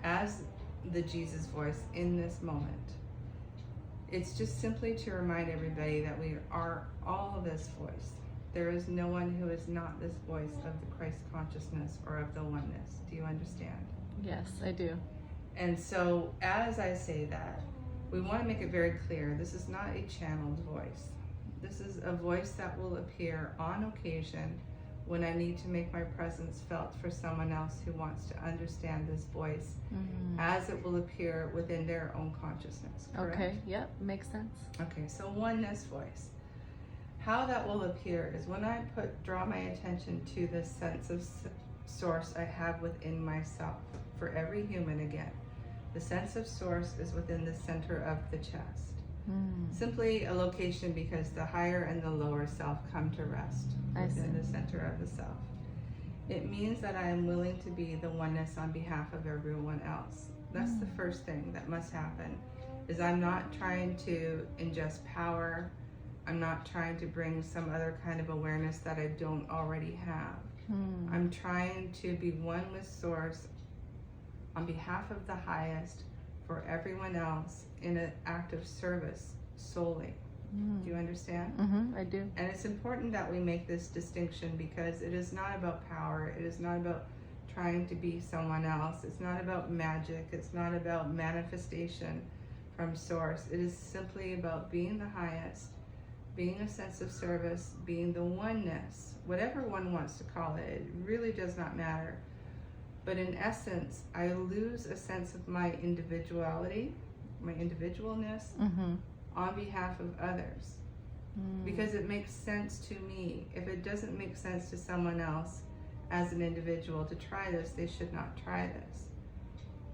as the Jesus voice in this moment. It's just simply to remind everybody that we are all this voice. There is no one who is not this voice of the Christ consciousness or of the oneness. Do you understand? Yes, I do. And so as I say that, we want to make it very clear, this is not a channeled voice. This is a voice that will appear on occasion when I need to make my presence felt for someone else who wants to understand this voice, as it will appear within their own consciousness. Correct? Okay, yep, makes sense. Okay, so oneness voice. How that will appear is when I draw my attention to this sense of source I have within myself. For every human, again, the sense of source is within the center of the chest. Simply a location because the higher and the lower self come to rest within the center of the self. It means that I am willing to be the oneness on behalf of everyone else. That's the first thing that must happen, is I'm not trying to ingest power. I'm not trying to bring some other kind of awareness that I don't already have. I'm trying to be one with source on behalf of the highest for everyone else in an act of service solely. Do you understand? I do. And it's important that we make this distinction because it is not about power. It is not about trying to be someone else. It's not about magic. It's not about manifestation from source. It is simply about being the highest, being a sense of service, being the oneness, whatever one wants to call it. It really does not matter. But in essence, I lose a sense of my individuality, my individualness, on behalf of others. Because it makes sense to me. If it doesn't make sense to someone else as an individual to try this, they should not try this.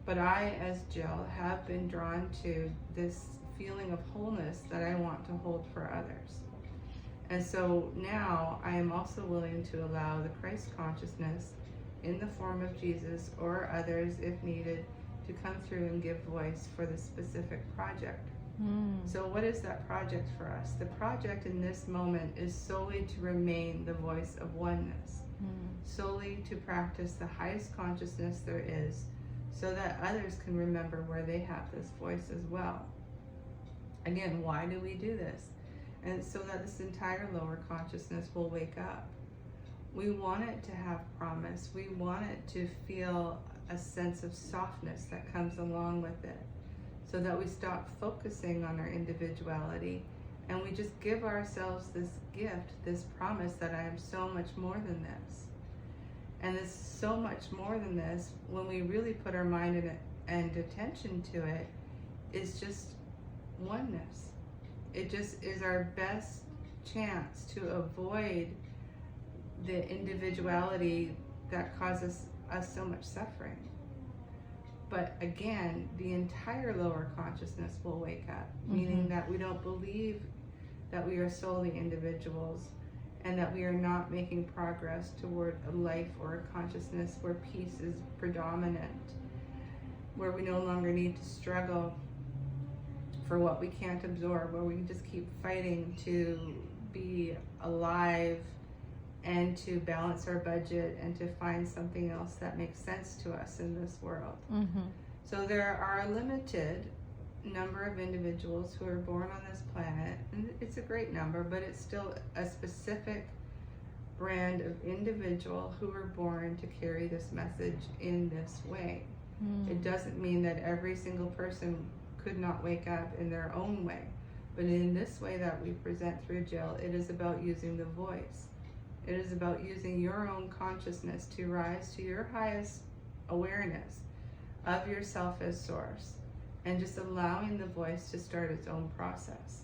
But I, as Jill, have been drawn to this feeling of wholeness that I want to hold for others. And so now I am also willing to allow the Christ consciousness in the form of Jesus or others if needed to come through and give voice for the specific project. So what is that project for us? The project in this moment is solely to remain the voice of oneness, solely to practice the highest consciousness there is so that others can remember where they have this voice as well. Again, why do we do this? And so that this entire lower consciousness will wake up. We want it to have promise. We want it to feel a sense of softness that comes along with it, so that we stop focusing on our individuality and we just give ourselves this gift, this promise that I am so much more than this. And this so much more than this, when we really put our mind and attention to it, is just oneness. It just is our best chance to avoid the individuality that causes us so much suffering. But again, the entire lower consciousness will wake up, meaning that we don't believe that we are solely individuals and that we are not making progress toward a life or a consciousness where peace is predominant, where we no longer need to struggle for what we can't absorb, where we can just keep fighting to be alive and to balance our budget and to find something else that makes sense to us in this world. So there are a limited number of individuals who are born on this planet, and it's a great number, but it's still a specific brand of individual who are born to carry this message in this way. It doesn't mean that every single person could not wake up in their own way, but in this way that we present through Jill, it is about using the voice. It is about using your own consciousness to rise to your highest awareness of yourself as source, and just allowing the voice to start its own process.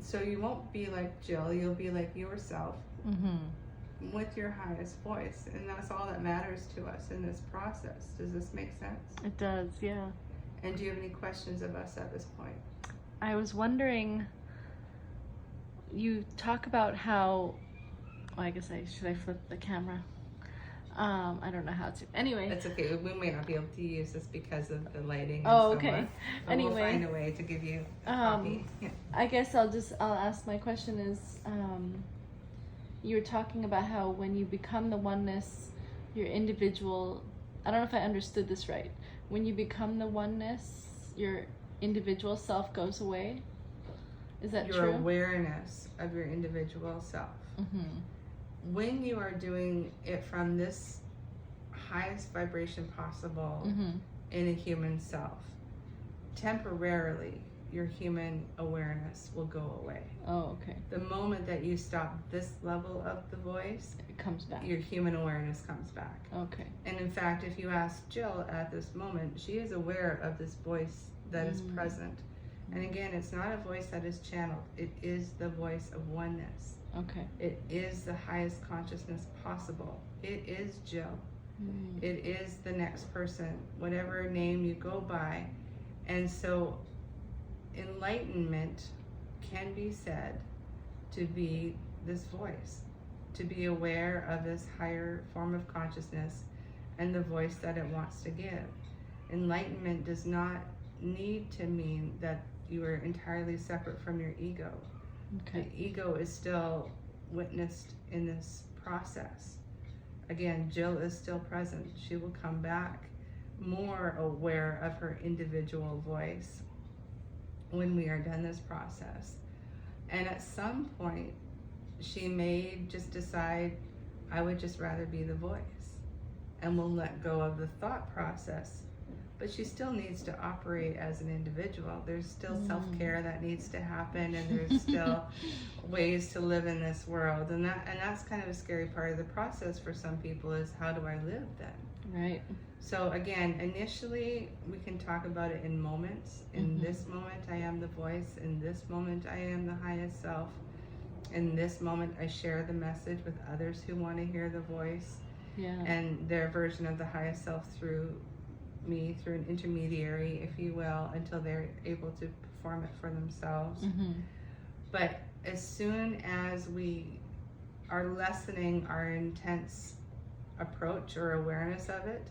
So you won't be like Jill, you'll be like yourself with your highest voice, and that's all that matters to us in this process. Does this make sense? It does, yeah. And do you have any questions of us at this point? I was wondering, you talk about how, well, I guess should I flip the camera? I don't know how to. Anyway. That's okay. We may not be able to use this because of the lighting. Oh, okay. Anyway. We'll find a way to give you a copy. Yeah. I guess I'll ask my question is, you were talking about how when you become the oneness, your individual I don't know if I understood this right. When you become the oneness, your individual self goes away. Is that your true? awareness of your individual self. Mm-hmm. When you are doing it from this highest vibration possible Mm-hmm. in a human self, temporarily your human awareness will go away. Oh, okay. The moment that you stop this level of the voice, It comes back. your human awareness comes back. Okay. And in fact, if you ask Jill at this moment, she is aware of this voice that is present. And again, it's not a voice that is channeled. It is the voice of oneness. Okay. It is the highest consciousness possible. It is Jill. Mm. It is the next person, whatever name you go by. And so enlightenment can be said to be this voice, to be aware of this higher form of consciousness and the voice that it wants to give. Enlightenment does not need to mean that you are entirely separate from your ego. Okay. The ego is still witnessed in this process. Again, Jill is still present. She will come back more aware of her individual voice when we are done this process. And at some point, she may just decide, I would just rather be the voice. And we'll let go of the thought process. But she still needs to operate as an individual. There's still self-care that needs to happen, and there's still ways to live in this world. And that's kind of a scary part of the process for some people, is how do I live then? Right. So again, initially we can talk about it in moments. In this moment I am the voice. In this moment I am the highest self. In this moment I share the message with others who want to hear the voice. Yeah. And their version of the highest self through me, through an intermediary, if you will, until they're able to perform it for themselves. But as soon as we are lessening our intense approach or awareness of it,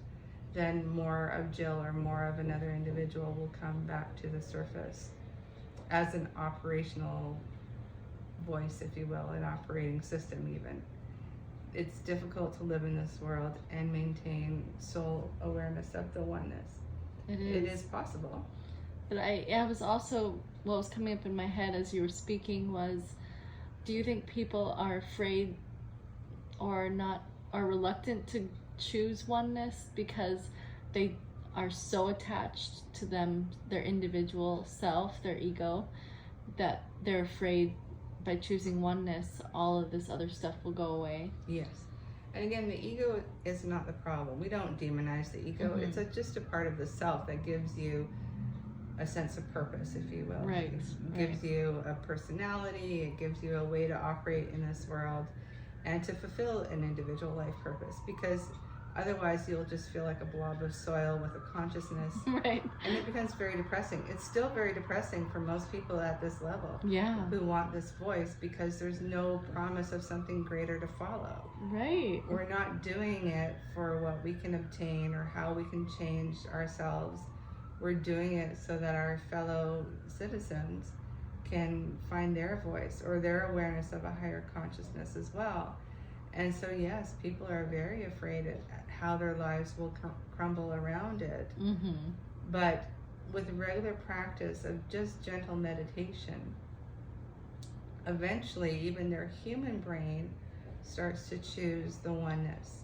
then more of Jill or more of another individual will come back to the surface as an operational voice, if you will, an operating system even. It's difficult to live in this world and maintain soul awareness of the oneness. It is. It is possible. But I was also, what was coming up in my head as you were speaking was, do you think people are afraid or are reluctant to choose oneness because they are so attached to their individual self, their ego, that they're afraid by choosing oneness, all of this other stuff will go away? Yes. And again, the ego is not the problem. We don't demonize the ego. It's just a part of the self that gives you a sense of purpose, if you will. Right. It gives you a personality. It gives you a way to operate in this world and to fulfill an individual life purpose, because otherwise you'll just feel like a blob of soil with a consciousness. Right. And it becomes very depressing. It's still very depressing for most people at this level. Yeah. Who want this voice, because there's no promise of something greater to follow. Right. We're not doing it for what we can obtain or how we can change ourselves. We're doing it so that our fellow citizens can find their voice or their awareness of a higher consciousness as well. And so yes, people are very afraid at how their lives will crumble around it. But with regular practice of just gentle meditation, eventually even their human brain starts to choose the oneness.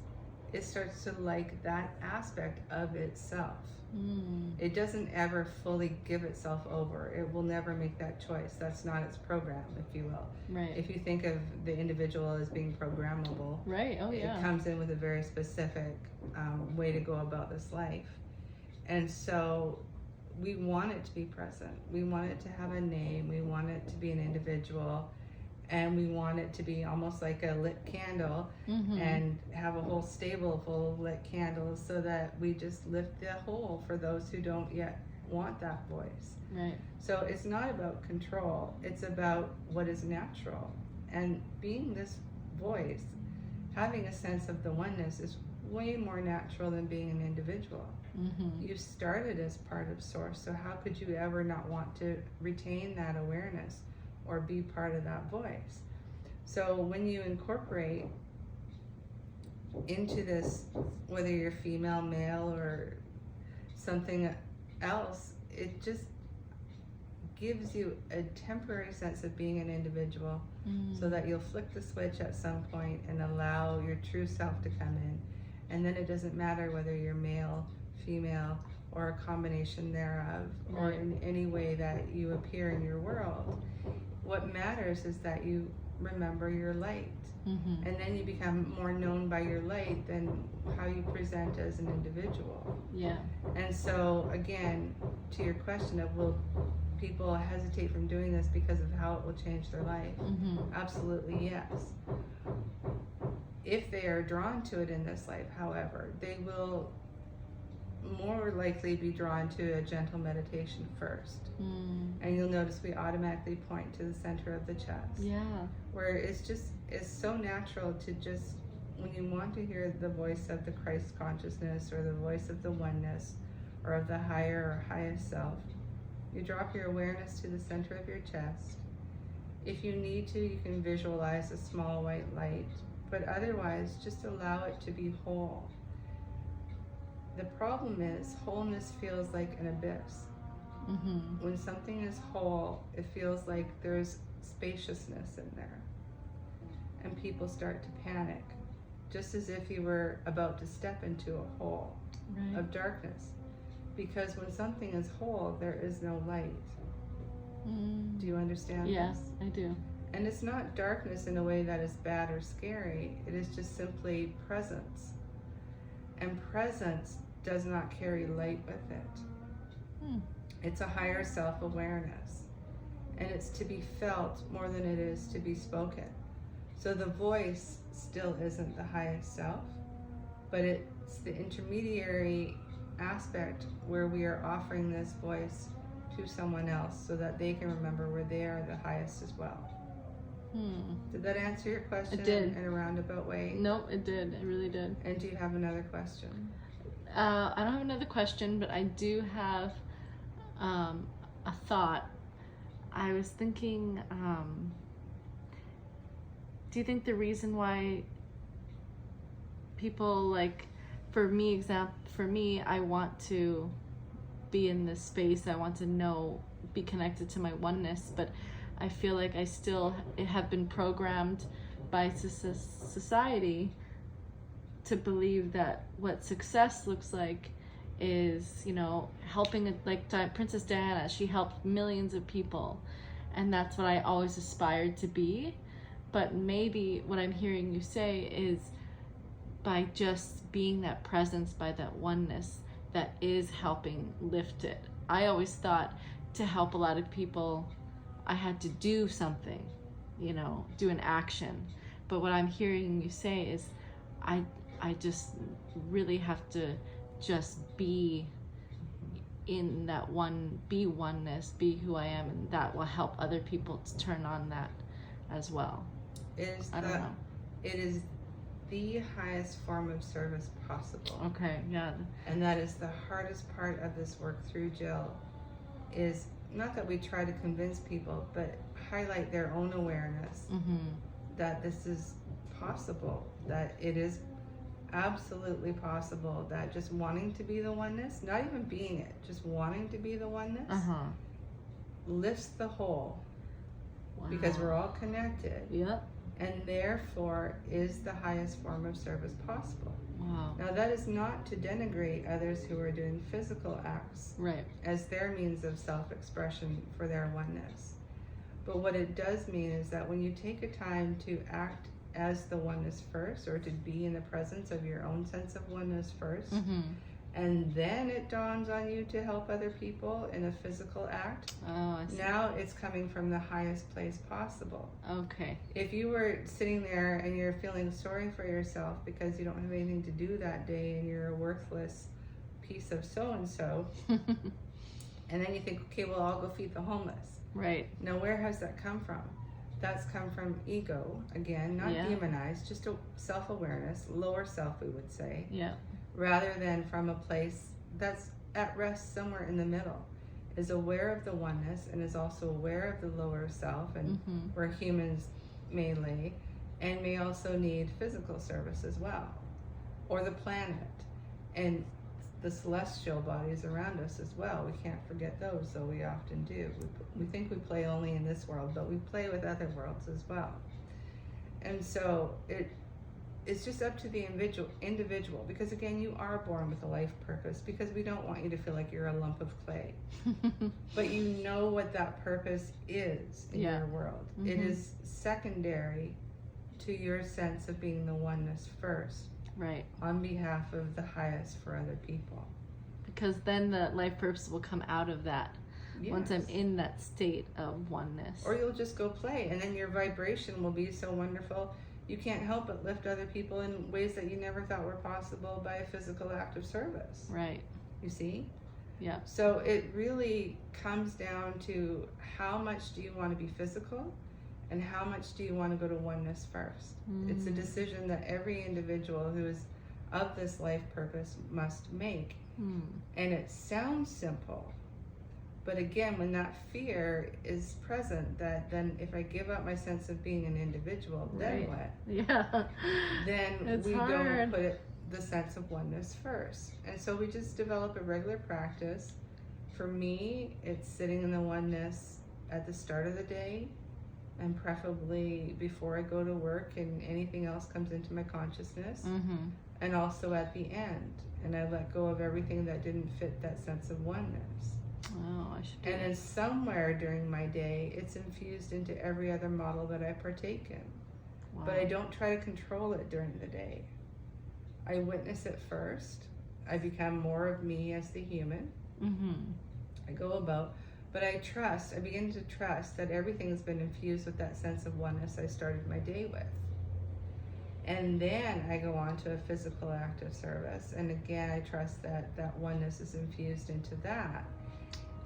It starts to like that aspect of itself. It doesn't ever fully give itself over. It will never make that choice. That's not its program, if you will. Right. If you think of the individual as being programmable, Right. Oh, yeah. it comes in with a very specific way to go about this life. And so we want it to be present. We want it to have a name. We want it to be an individual. And we want it to be almost like a lit candle and have a whole stable full of lit candles, so that we just lift the whole for those who don't yet want that voice. Right. So it's not about control. It's about what is natural. And being this voice, having a sense of the oneness, is way more natural than being an individual. You started as part of Source, so how could you ever not want to retain that awareness or be part of that voice? So when you incorporate into this, whether you're female, male, or something else, it just gives you a temporary sense of being an individual, so that you'll flick the switch at some point and allow your true self to come in. And then it doesn't matter whether you're male, female, or a combination thereof, or in any way that you appear in your world. What matters is that you remember your light. And then you become more known by your light than how you present as an individual. Yeah. And so, again, to your question of will people hesitate from doing this because of how it will change their life? Absolutely, yes. If they are drawn to it in this life, however, they will more likely be drawn to a gentle meditation first. And you'll notice we automatically point to the center of the chest. Yeah. Where it's so natural to just, when you want to hear the voice of the Christ consciousness or the voice of the oneness or of the higher or highest self, you drop your awareness to the center of your chest. If you need to, you can visualize a small white light, but otherwise just allow it to be whole. The problem is wholeness feels like an abyss. When something is whole, it feels like there's spaciousness in there. And people start to panic, just as if you were about to step into a hole of darkness. Because when something is whole, there is no light. Do you understand Yes, this? I do. And it's not darkness in a way that is bad or scary. It is just simply presence. And presence does not carry light with it. It's a higher self-awareness. And it's to be felt more than it is to be spoken. So the voice still isn't the highest self, but it's the intermediary aspect where we are offering this voice to someone else so that they can remember where they are the highest as well. Did that answer your question? It did. In a roundabout way? No, it did. It really did. And do you have another question? I don't have another question, but I do have a thought. I was thinking, do you think the reason why people, like, for me, I want to be in this space, I want to be connected to my oneness, but I feel like I still have been programmed by society to believe that what success looks like is, helping, like Princess Diana, she helped millions of people, and that's what I always aspired to be. But maybe what I'm hearing you say is by just being that presence, by that oneness, that is helping lift it. I always thought to help a lot of people, I had to do something, do an action. But what I'm hearing you say is I just really have to just be in that oneness, be who I am, and that will help other people to turn on that as well. I don't know. It is the highest form of service possible. Okay, yeah. And that is the hardest part of this work through Jill, is not that we try to convince people, but highlight their own awareness that this is possible, that it is absolutely possible, that just wanting to be the oneness, not even being it, just wanting to be the oneness, lifts the whole. Wow. Because we're all connected. Yep. And therefore is the highest form of service possible. Wow. Now that is not to denigrate others who are doing physical acts as their means of self-expression for their oneness. But what it does mean is that when you take a time to act as the oneness first, or to be in the presence of your own sense of oneness first, and then it dawns on you to help other people in a physical act. Oh, I see. Now it's coming from the highest place possible. Okay. If you were sitting there and you're feeling sorry for yourself because you don't have anything to do that day and you're a worthless piece of so-and-so, and then you think, okay, well, I'll go feed the homeless. Right. Now, where has that come from? That's come from ego, again, not demonized, just a self-awareness, lower self, we would say. Yeah. Rather than from a place that's at rest somewhere in the middle, is aware of the oneness and is also aware of the lower self, and where humans mainly, and may also need physical service as well. or the planet, and the celestial bodies around us as well. We can't forget those, though we often do. We think we play only in this world, but we play with other worlds as well. And so it's just up to the individual, because again, you are born with a life purpose, because we don't want you to feel like you're a lump of clay. But you know what that purpose is in your world. Mm-hmm. It is secondary to your sense of being the oneness first. Right. On behalf of the highest for other people. Because then the life purpose will come out of that. Yes. Once I'm in that state of oneness. Or you'll just go play, and then your vibration will be so wonderful you can't help but lift other people in ways that you never thought were possible by a physical act of service. Right. You see? Yeah. So it really comes down to how much do you want to be physical, and how much do you want to go to oneness first? It's a decision that every individual who is of this life purpose must make. And it sounds simple, but again, when that fear is present, that then if I give up my sense of being an individual, then what? Yeah. Then it's we hard. Don't put the sense of oneness first. And so we just develop a regular practice. For me, it's sitting in the oneness at the start of the day, and preferably before I go to work and anything else comes into my consciousness, and also at the end, and I let go of everything that didn't fit that sense of oneness. Oh, I should do and that. then somewhere during my day, it's infused into every other model that I partake in. Wow. But I don't try to control it during the day. I witness it first. I become more of me as the human. I go about. But I begin to trust that everything has been infused with that sense of oneness I started my day with. And then I go on to a physical act of service. And again, I trust that that oneness is infused into that.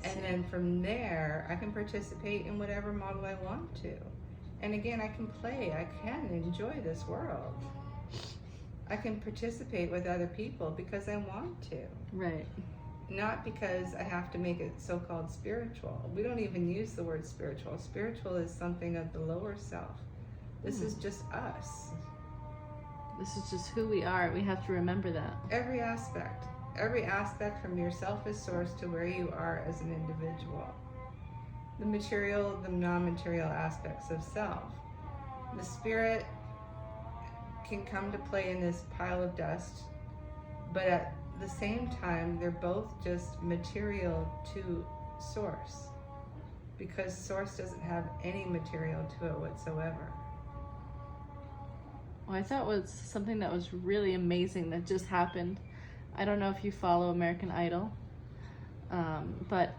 And then from there, I can participate in whatever model I want to. And again, I can play. I can enjoy this world. I can participate with other people because I want to. Right. Not because I have to make it so-called spiritual. We don't even use the word spiritual. Spiritual is something of the lower self. This is just us. This is just who we are. We have to remember that. Every aspect from your self as source to where you are as an individual. The material, the non-material aspects of self. The spirit can come to play in this pile of dust, but at the same time, they're both just material to source, because source doesn't have any material to it whatsoever. Well, I thought was something that was really amazing that just happened. I don't know if you follow American Idol, but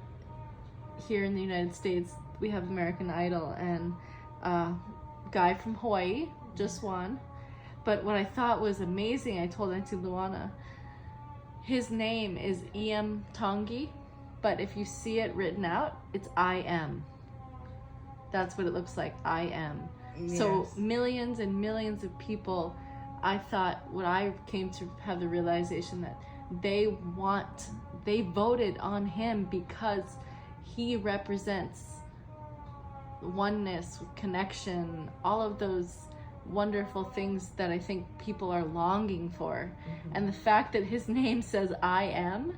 here in the United States, we have American Idol, and a guy from Hawaii just won. But what I thought was amazing, I told Auntie Luana, his name is E.M. Tongi, but if you see it written out, it's I am. That's what it looks like, I am. Yes. So millions and millions of people, I thought, what I came to have the realization that they voted on him because he represents oneness, connection, all of those wonderful things that I think people are longing for. And the fact that his name says I am,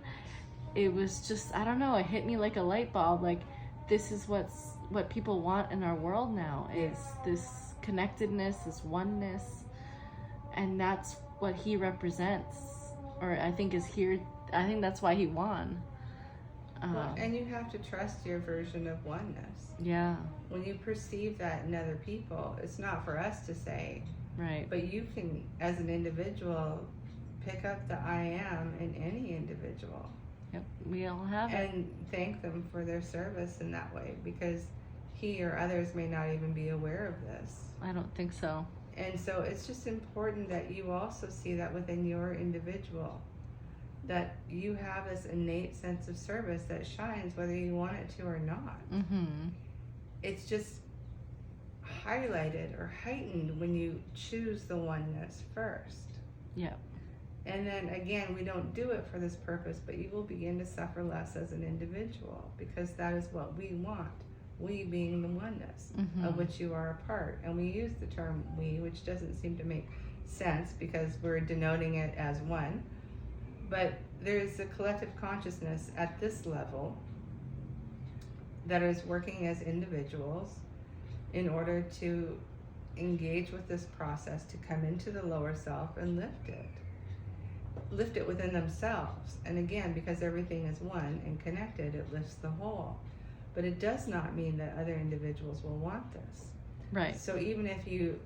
it was just, I don't know, it hit me like a light bulb. Like, this is what people want in our world now, is this connectedness, this oneness, and that's what he represents, or I think is here. I think that's why he won. Well, and you have to trust your version of oneness. Yeah. When you perceive that in other people, it's not for us to say. Right. But you can, as an individual, pick up the I am in any individual. Yep, we all have it. And thank them for their service in that way, because he or others may not even be aware of this. I don't think so. And so it's just important that you also see that within your individual, that you have this innate sense of service that shines whether you want it to or not. It's just highlighted or heightened when you choose the oneness first. Yeah. And then again, we don't do it for this purpose, but you will begin to suffer less as an individual, because that is what we want. We being the oneness of which you are a part. And we use the term we, which doesn't seem to make sense because we're denoting it as one. But there's a collective consciousness at this level that is working as individuals in order to engage with this process to come into the lower self and lift it within themselves. And again, because everything is one and connected, it lifts the whole. But it does not mean that other individuals will want this. Right. So even if you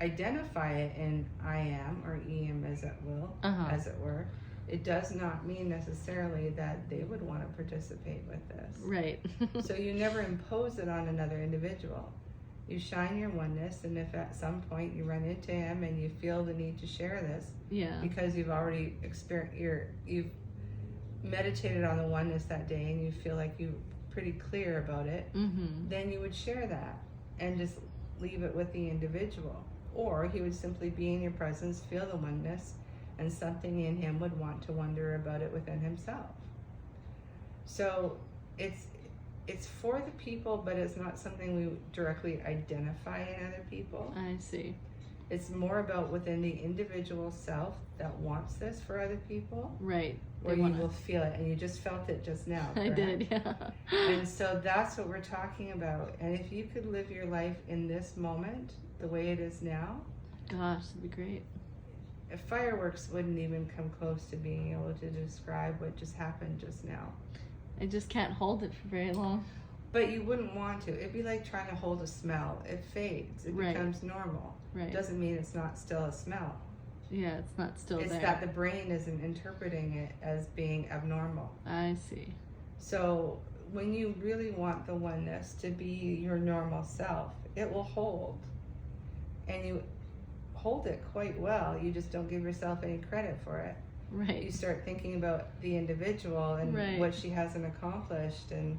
identify it in I am or EM as it will, as it were, it does not mean necessarily that they would want to participate with this. Right. So you never impose it on another individual. You shine your oneness, and if at some point you run into him and you feel the need to share this, because you've already you've meditated on the oneness that day and you feel like you're pretty clear about it, then you would share that and just leave it with the individual. Or he would simply be in your presence, feel the oneness, and something in him would want to wonder about it within himself. So it's for the people, but it's not something we directly identify in other people. I see. It's more about within the individual self that wants this for other people. Right. Where you will feel it, and you just felt it just now. I did, yeah. And so that's what we're talking about. And if you could live your life in this moment, the way it is now, gosh, that'd be great. Fireworks wouldn't even come close to being able to describe what just happened just now. I just can't hold it for very long. But you wouldn't want to. It'd be like trying to hold a smell. It fades. It becomes normal. Right. Doesn't mean it's not still a smell. Yeah, it's not still it's there. It's that the brain isn't interpreting it as being abnormal. I see. So when you really want the oneness to be your normal self, it will hold. And you hold it quite well. You just don't give yourself any credit for it. Right. You start thinking about the individual and what she hasn't accomplished, and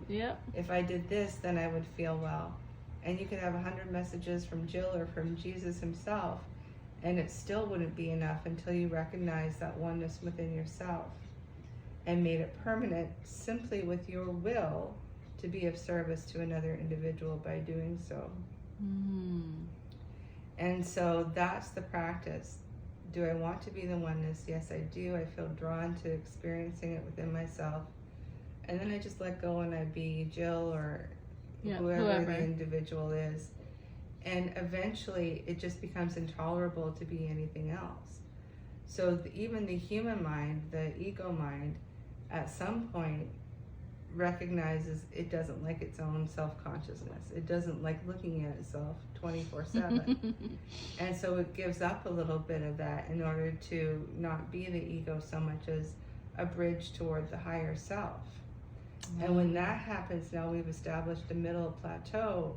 if I did this, then I would feel well. And you could have 100 messages from Jill or from Jesus himself, and it still wouldn't be enough until you recognize that oneness within yourself and made it permanent simply with your will to be of service to another individual by doing so. And so that's the practice. Do I want to be the oneness? Yes, I do. I feel drawn to experiencing it within myself. And then I just let go and I be Jill or whoever the individual is. And eventually it just becomes intolerable to be anything else. So even the human mind, the ego mind, at some point recognizes it doesn't like its own self-consciousness. It doesn't like looking at itself 24/7. And so it gives up a little bit of that in order to not be the ego so much as a bridge toward the higher self. And when that happens, now we've established a middle plateau,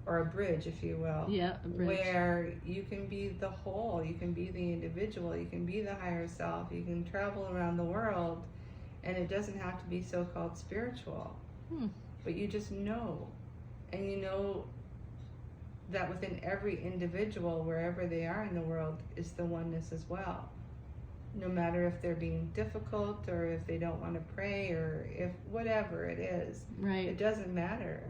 or a bridge, if you will, a bridge, where you can be the whole, you can be the individual, you can be the higher self, you can travel around the world, and it doesn't have to be so-called spiritual. But you just know. And you know that within every individual, wherever they are in the world, is the oneness as well. No matter if they're being difficult or if they don't want to pray or if whatever it is. It doesn't matter.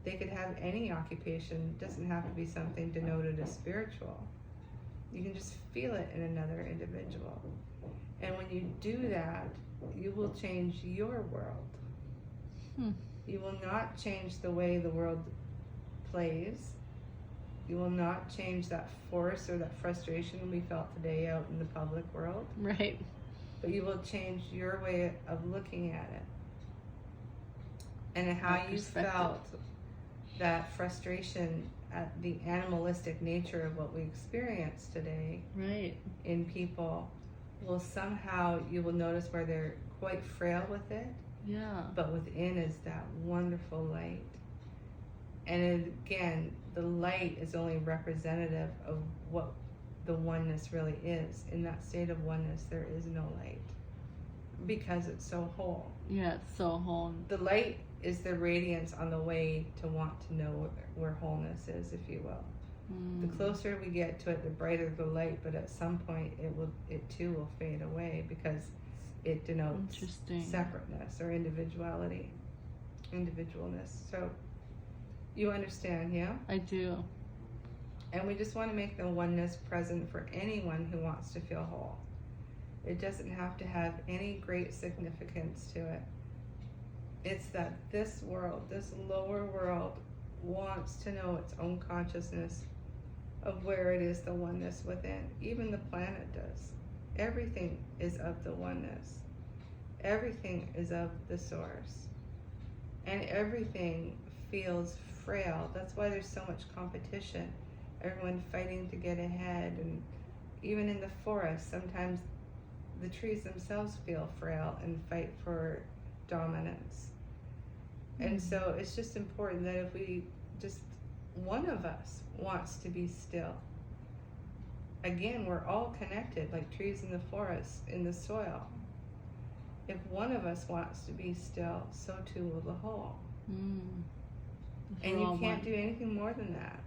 They could have any occupation. It doesn't have to be something denoted as spiritual. You can just feel it in another individual. And when you do that, you will change your world. You will not change the way the world plays. You will not change that force or that frustration we felt today out in the public world. But you will change your way of looking at it. And how you felt that frustration at the animalistic nature of what we experience today in people will somehow, you will notice where they're quite frail with it. But within is that wonderful light. And again, the light is only representative of what the oneness really is. In that state of oneness, there is no light because it's so whole. It's so whole. The light is the radiance on the way to want to know where wholeness is, if you will. The closer we get to it, the brighter the light, but at some point it too will fade away because it denotes separateness or individualness. So you understand, yeah? I do. And we just want to make the oneness present for anyone who wants to feel whole. It doesn't have to have any great significance to it. It's that this world, this lower world, wants to know its own consciousness of where it is the oneness within. Even the planet does. Everything is of the oneness. Everything is of the source. And everything feels frail. That's why there's so much competition. Everyone fighting to get ahead. And even in the forest, sometimes the trees themselves feel frail and fight for dominance. And so it's just important that if we just, one of us wants to be still. Again, we're all connected like trees in the forest, in the soil. If one of us wants to be still, so too will the whole. And you can't do anything more than that.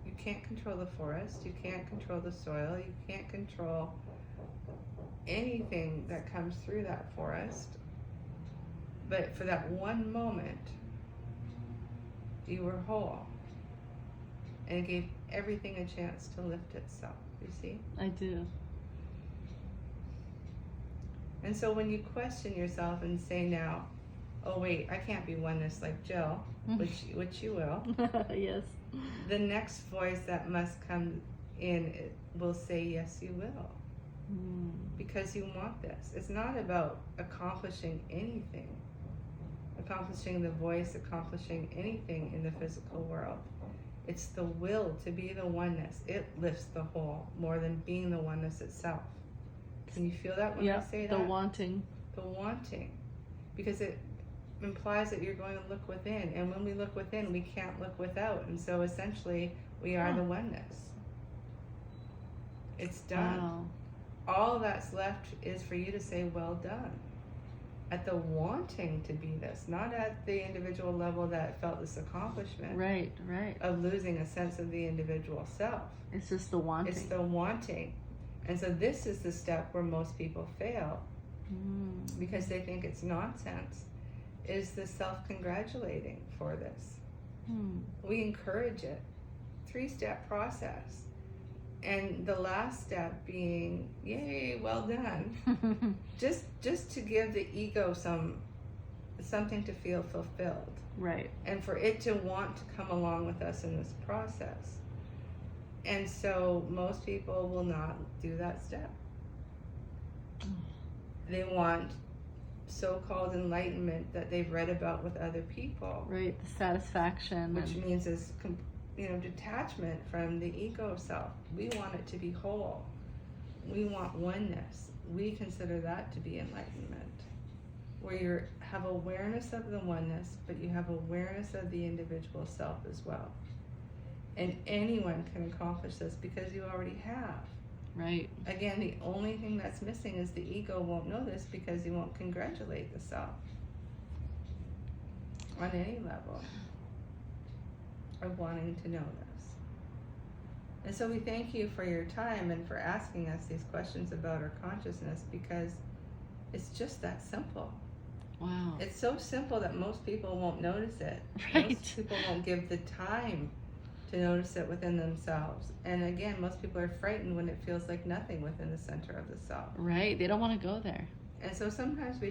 You can't control the forest, you can't control the soil, you can't control anything that comes through that forest. But for that one moment, you were whole. And it gave everything a chance to lift itself, you see? I do. And so when you question yourself and say now, oh wait, I can't be oneness like Jill, which you will. Yes. The next voice that must come in will say, yes, you will. Because you want this. It's not about accomplishing anything. Accomplishing the voice, accomplishing anything in the physical world. It's the will to be the oneness. It lifts the whole more than being the oneness itself. Can you feel that when I say that? The wanting. The wanting. Because it implies that you're going to look within. And when we look within, we can't look without. And so essentially, we are the oneness. It's done. Wow. All that's left is for you to say, well done. At the wanting to be this, not at the individual level that felt this accomplishment. Right. Of losing a sense of the individual self. It's just the wanting. It's the wanting. And so this is the step where most people fail because they think it's nonsense, is the self-congratulating for this. We encourage it. 3-step process. And the last step being, yay, well done. just to give the ego something to feel fulfilled. Right. And for it to want to come along with us in this process. And so most people will not do that step. They want so-called enlightenment that they've read about with other people. Right, the satisfaction. Which means is detachment from the ego self. We want it to be whole. We want oneness. We consider that to be enlightenment. Where you have awareness of the oneness, but you have awareness of the individual self as well. And anyone can accomplish this because you already have. Right. Again, the only thing that's missing is the ego won't know this because you won't congratulate the self on any level of wanting to know this. And so we thank you for your time and for asking us these questions about our consciousness, because it's just that simple. Wow. It's so simple that most people won't notice it. Right. Most people won't give the time to notice it within themselves. And again, most people are frightened when it feels like nothing within the center of the self. Right. They don't want to go there. And so sometimes we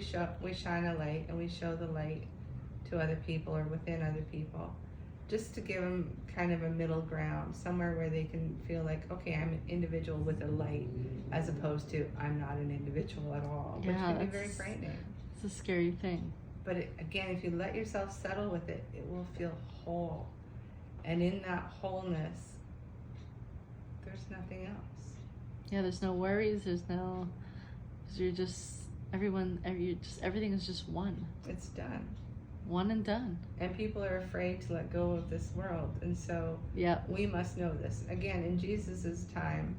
shine a light, and we show the light to other people or within other people, just to give them kind of a middle ground, somewhere where they can feel like, okay, I'm an individual with a light, as opposed to I'm not an individual at all, which can be very frightening. It's a scary thing. But again, if you let yourself settle with it, it will feel whole. And in that wholeness, there's nothing else. Yeah, there's no worries. There's no, because you're just, everything is just one. It's done. One and done. And people are afraid to let go of this world. And so we must know this. Again, in Jesus's time,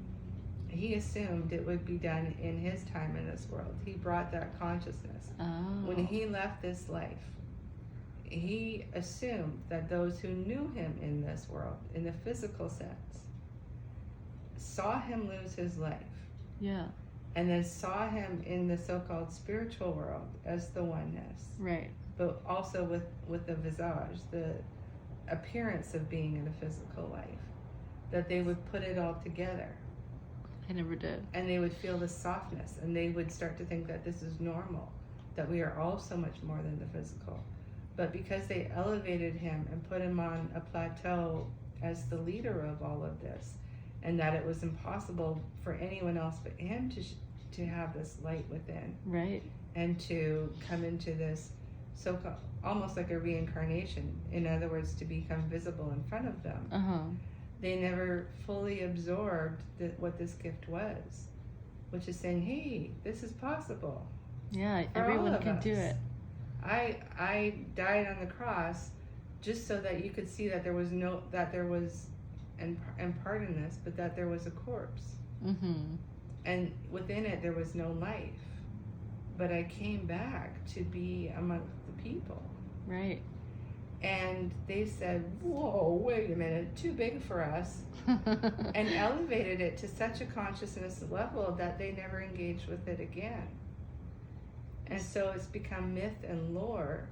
he assumed it would be done in his time in this world. He brought that consciousness. Oh. When he left this life, he assumed that those who knew him in this world, in the physical sense, saw him lose his life. Yeah. And then saw him in the so-called spiritual world as the oneness. Right. But also with the visage, the appearance of being in a physical life. that they would put it all together. I never did. And they would feel the softness, and they would start to think that this is normal, that we are all so much more than the physical. But because they elevated him and put him on a plateau as the leader of all of this, and that it was impossible for anyone else but him to have this light within, Right. and to come into this almost like a reincarnation, in other words, to become visible in front of them. They never fully absorbed what this gift was, which is saying, hey, this is possible. Yeah, for all everyone of can us. do it. I died on the cross just so that you could see that there was and pardon this, but that there was a corpse. And within it there was no life. But I came back to be among the people. Right. And they said, whoa, wait a minute, too big for us. And elevated it to such a consciousness level that they never engaged with it again. And so it's become myth and lore,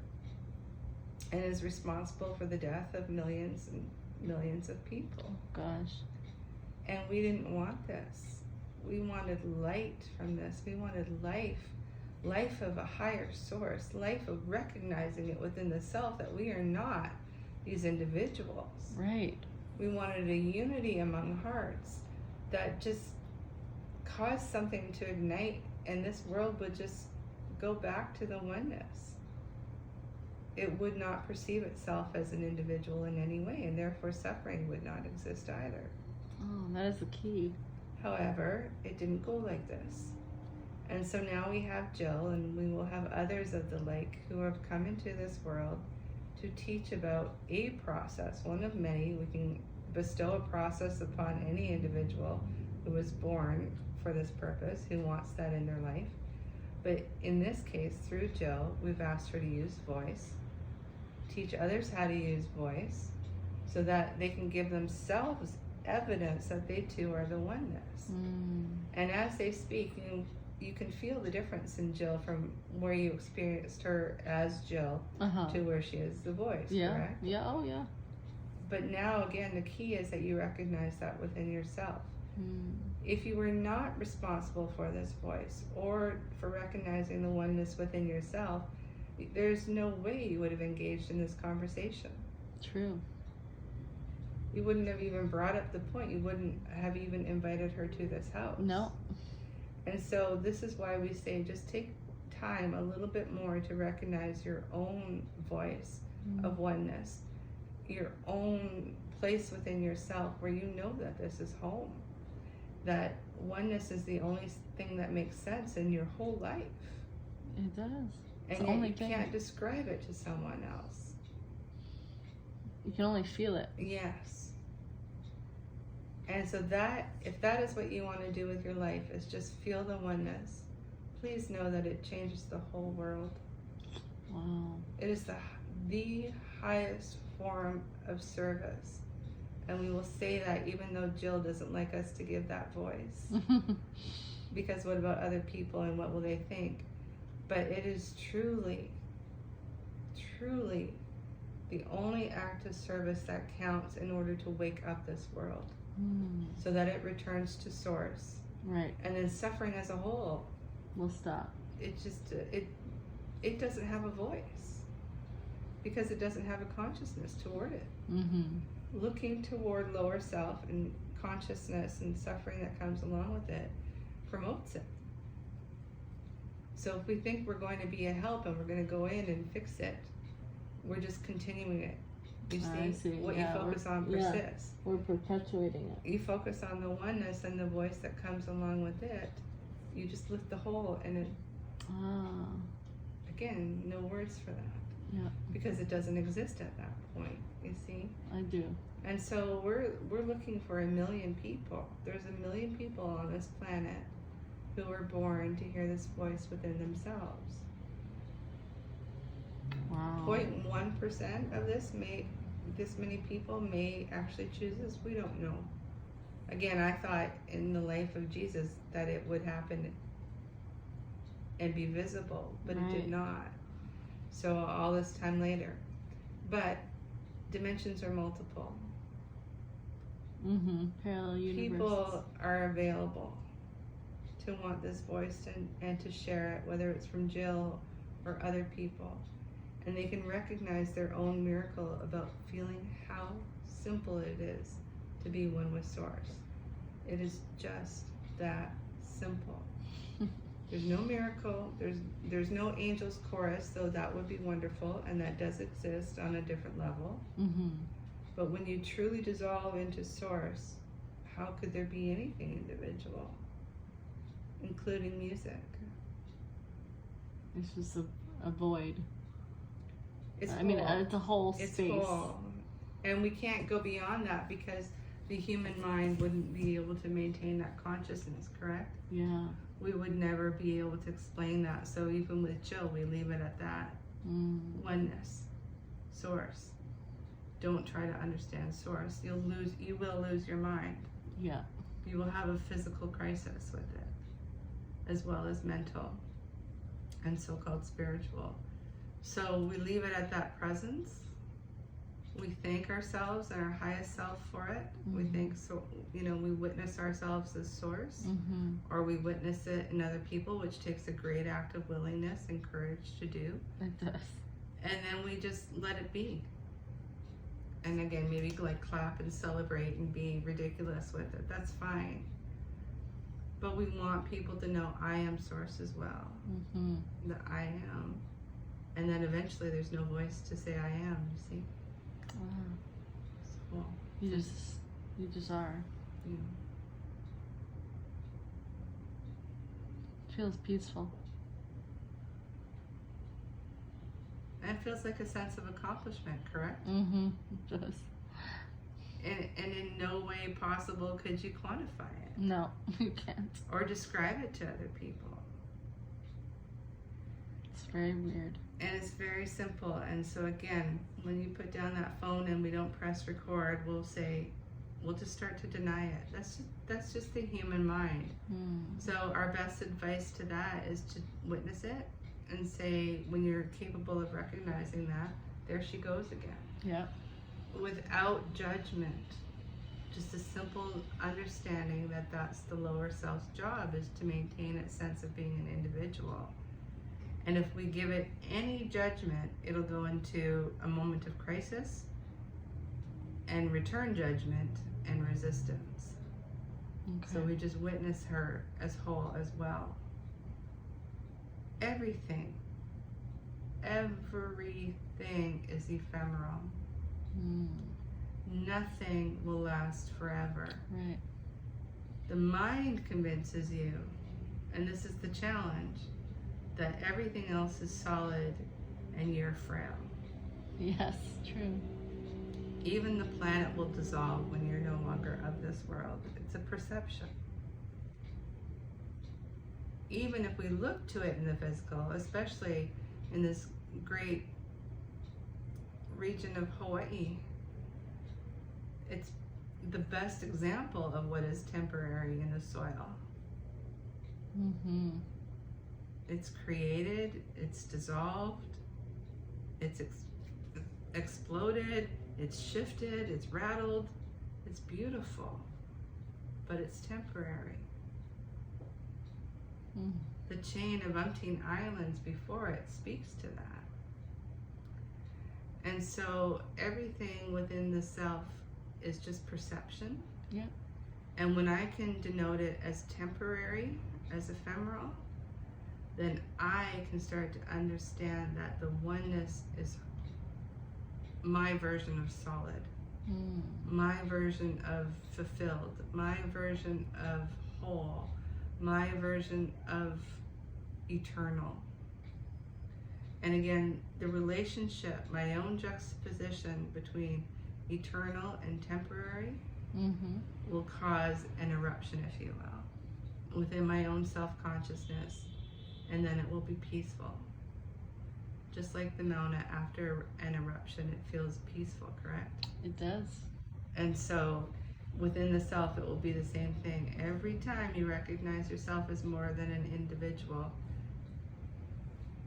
and is responsible for the death of millions and millions of people. Gosh. And we didn't want this. We wanted light from this. We wanted life of a higher source, life of recognizing it within the self that we are not these individuals. Right. We wanted a unity among hearts that just caused something to ignite, and this world would just go back to the oneness. It would not perceive itself as an individual in any way, and therefore suffering would not exist either. Oh, that is the key. However, it didn't go like this. And so now we have Jill, and we will have others of the like who have come into this world to teach about a process, one of many. We can bestow a process upon any individual who was born for this purpose, who wants that in their life. But in this case, through Jill, we've asked her to use voice, teach others how to use voice, so that they can give themselves evidence that they too are the oneness. And as they speak, you can feel the difference in Jill from where you experienced her as Jill to where she is the voice, correct? Yeah, oh yeah. But now, again, the key is that you recognize that within yourself. If you were not responsible for this voice, or for recognizing the oneness within yourself, there's no way you would have engaged in this conversation. True. You wouldn't have even brought up the point. You wouldn't have even invited her to this house. No. And so this is why we say just take time a little bit more to recognize your own voice of oneness, your own place within yourself where you know that this is home, that oneness is the only thing that makes sense in your whole life. It does. It's And the yet only you thing. can't describe it to someone else. You can only feel it. Yes. And so that, if that is what you want to do with your life, is just feel the oneness, please know that it changes the whole world. Wow. It is the highest form of service. And we will say that even though Jill doesn't like us to give that voice. Because what about other people and what will they think? But it is truly, truly the only act of service that counts in order to wake up this world. So that it returns to source. Right. And then suffering as a whole, We'll stop. it just, it doesn't have a voice. Because it doesn't have a consciousness toward it. Looking toward lower self and consciousness and suffering that comes along with it promotes it. So if we think we're going to be a help and we're going to go in and fix it, we're just continuing it. You I see. What Yeah, you focus on yeah. persists. We're perpetuating it. You focus on the oneness and the voice that comes along with it. You just lift the whole, and it, again, no words for that. Yeah. Because it doesn't exist at that point, you see? I do. And so we're looking for 1 million people. There's 1 million people on this planet who were born to hear this voice within themselves. Wow. 0.1% of this many people may actually choose this. We don't know. Again, I thought in the life of Jesus that it would happen and be visible, but it did not. So all this time later. But dimensions are multiple. Parallel universes. People are available to want this voice and to share it, whether it's from Jill or other people. And they can recognize their own miracle about feeling how simple it is to be one with Source. It is just that simple. There's no miracle, there's no angels chorus, though that would be wonderful, and that does exist on a different level. But when you truly dissolve into Source, how could there be anything individual, including music? It's just a void. It's I mean, it's a whole It's space. full. And we can't go beyond that because the human mind wouldn't be able to maintain that consciousness, correct? Yeah. We would never be able to explain that. So even with Jill, we leave it at that. Oneness, Source. Don't try to understand Source. You will lose your mind. Yeah. You will have a physical crisis with it, as well as mental and so-called spiritual. So we leave it at that presence. We thank ourselves and our highest self for it. We think, so, we witness ourselves as Source, or we witness it in other people, which takes a great act of willingness and courage to do. It does. And then we just let it be. And again, maybe like clap and celebrate and be ridiculous with it. That's fine. But we want people to know I am Source as well. That I am. And then eventually there's no voice to say I am, you see? So, You just are. yeah. Feels peaceful. And it feels like a sense of accomplishment, correct? It does. And in no way possible could you quantify it. No, you can't. Or describe it to other people. It's very weird. And it's very simple. And so again, when you put down that phone and we don't press record, we'll just start to deny it. That's just the human mind. So our best advice to that is to witness it and say, when you're capable of recognizing that, there she goes again. Yeah. Without judgment. Just a simple understanding that that's the lower self's job, is to maintain its sense of being an individual. And if we give it any judgment, it'll go into a moment of crisis and return judgment and resistance. Okay. So we just witness her as whole as well. Everything is ephemeral. Nothing will last forever. Right. The mind convinces you, and this is the challenge, that everything else is solid and you're frail. Yes, true. Even the planet will dissolve when you're no longer of this world. It's a perception. Even if we look to it in the physical, especially in this great region of Hawaii, it's the best example of what is temporary in the soil. It's created, it's dissolved, it's exploded, it's shifted, it's rattled. It's beautiful, but it's temporary. The chain of umpteen islands before it speaks to that. And so everything within the self is just perception. Yeah. And when I can denote it as temporary, as ephemeral, then I can start to understand that the oneness is my version of solid, my version of fulfilled, my version of whole, my version of eternal. And again, the relationship, my own juxtaposition between eternal and temporary will cause an eruption, if you will, within my own self-consciousness, and then it will be peaceful. Just like the Mauna, after an eruption, it feels peaceful, correct? It does. And so within the self, it will be the same thing. Every time you recognize yourself as more than an individual,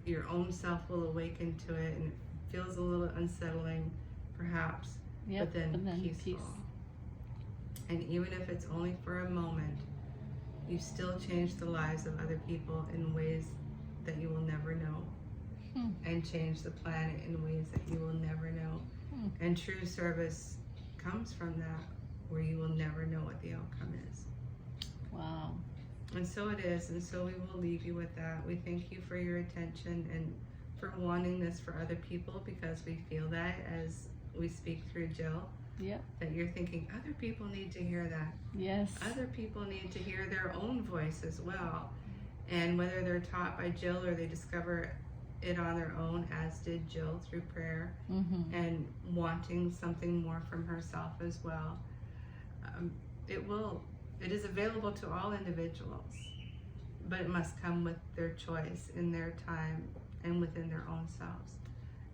your own self will awaken to it, and it feels a little unsettling, perhaps, Yep, but then peace. peaceful. And even if it's only for a moment, you still change the lives of other people in ways that you will never know. And change the planet in ways that you will never know. And true service comes from that, where you will never know what the outcome is. Wow. And so it is, and so we will leave you with that. We thank you for your attention and for wanting this for other people, because we feel that as we speak through Jill. Yep. That you're thinking other people need to hear that. Yes. Other people need to hear their own voice as well. And whether they're taught by Jill or they discover it on their own, as did Jill through prayer, and wanting something more from herself as well. It is available to all individuals, but it must come with their choice in their time and within their own selves.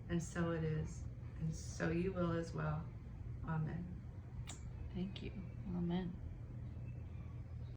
And so it is, and so you will as well. Amen. Thank you. Amen.